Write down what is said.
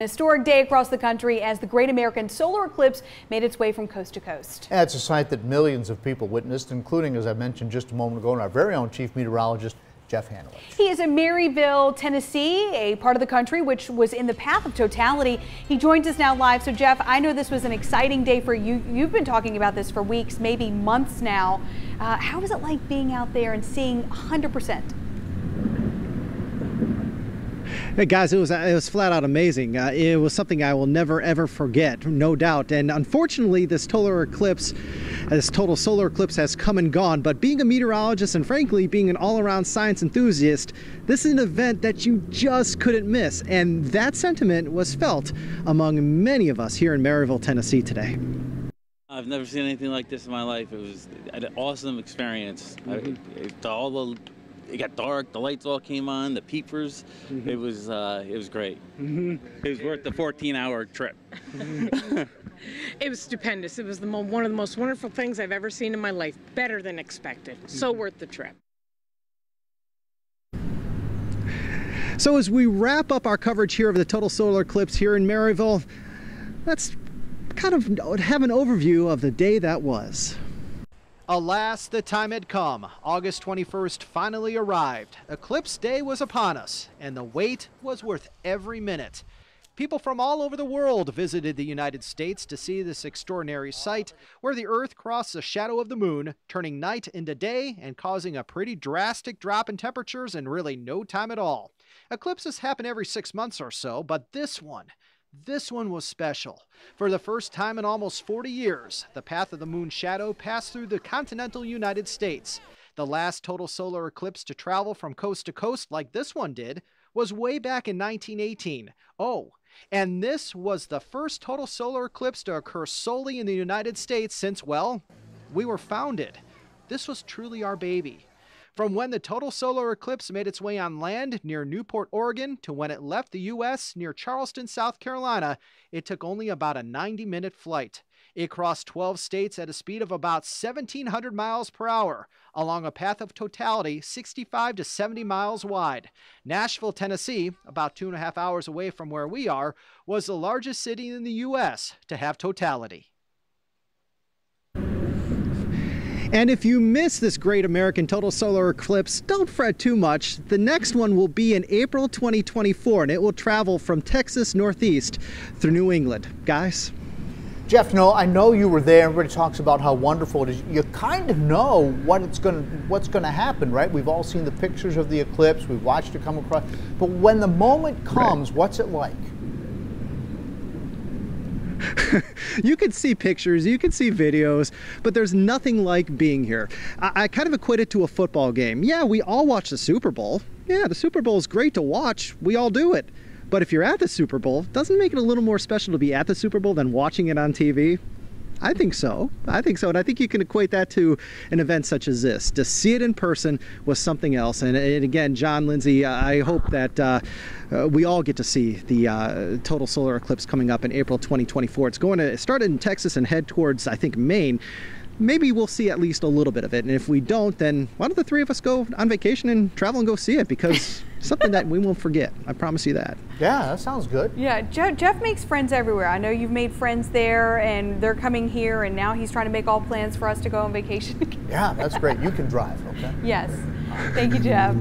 Historic day across the country as the Great American Solar Eclipse made its way from coast to coast. Yeah, it's a sight that millions of people witnessed, including, as I mentioned just a moment ago, our very own chief meteorologist, Jeff Hanowich. He is in Maryville, Tennessee, a part of the country which was in the path of totality. He joins us now live. So, Jeff, I know this was an exciting day for you. You've been talking about this for weeks, maybe months now. How was it like being out there and seeing 100%? Hey guys, it was flat out amazing. It was something I will never ever forget, no doubt. And unfortunately, this total solar eclipse has come and gone. But being a meteorologist and frankly being an all-around science enthusiast, this is an event that you just couldn't miss. And that sentiment was felt among many of us here in Maryville, Tennessee today. I've never seen anything like this in my life. It was an awesome experience. It got dark, the lights all came on, the peepers. It was great. It was worth the 14-hour trip. It was stupendous. It was one of the most wonderful things I've ever seen in my life. Better than expected. So worth the trip. So as we wrap up our coverage here of the total solar eclipse here in Maryville, let's kind of have an overview of the day that was. Alas, the time had come. August 21st finally arrived. Eclipse Day was upon us, and the wait was worth every minute. People from all over the world visited the United States to see this extraordinary sight where the Earth crossed the shadow of the moon, turning night into day and causing a pretty drastic drop in temperatures in really no time at all. Eclipses happen every 6 months or so, but this one was special. For the first time in almost 40 years, the path of the moon's shadow passed through the continental United States. The last total solar eclipse to travel from coast to coast like this one did was way back in 1918. Oh, and this was the first total solar eclipse to occur solely in the United States since, well, we were founded. This was truly our baby. From when the total solar eclipse made its way on land near Newport, Oregon, to when it left the U.S. near Charleston, South Carolina, it took only about a 90-minute flight. It crossed 12 states at a speed of about 1,700 miles per hour, along a path of totality 65 to 70 miles wide. Nashville, Tennessee, about 2.5 hours away from where we are, was the largest city in the U.S. to have totality. And if you miss this great American total solar eclipse, don't fret too much. The next one will be in April 2024, and it will travel from Texas northeast through New England. Guys? Jeff, I know you were there. Everybody talks about how wonderful it is. You kind of know what's going to happen, right? We've all seen the pictures of the eclipse. We've watched it come across. But when the moment comes, right, what's it like? You can see pictures, you can see videos, but there's nothing like being here. I kind of equate it to a football game. Yeah, we all watch the Super Bowl. Yeah, the Super Bowl is great to watch. We all do it. But if you're at the Super Bowl, doesn't it make it a little more special to be at the Super Bowl than watching it on TV? I think so. And I think you can equate that to an event such as this. To see it in person was something else. And again, John, Lindsay, I hope that we all get to see the total solar eclipse coming up in April 2024. It's going to start in Texas and head towards, I think, Maine. Maybe we'll see at least a little bit of it. And if we don't, then why don't the three of us go on vacation and travel and go see it? Because something that we won't forget. I promise you that. Yeah, that sounds good. Yeah, Jeff makes friends everywhere. I know you've made friends there, and they're coming here, and now he's trying to make all plans for us to go on vacation. Yeah, that's great. You can drive, okay? Yes. Thank you, Jeff.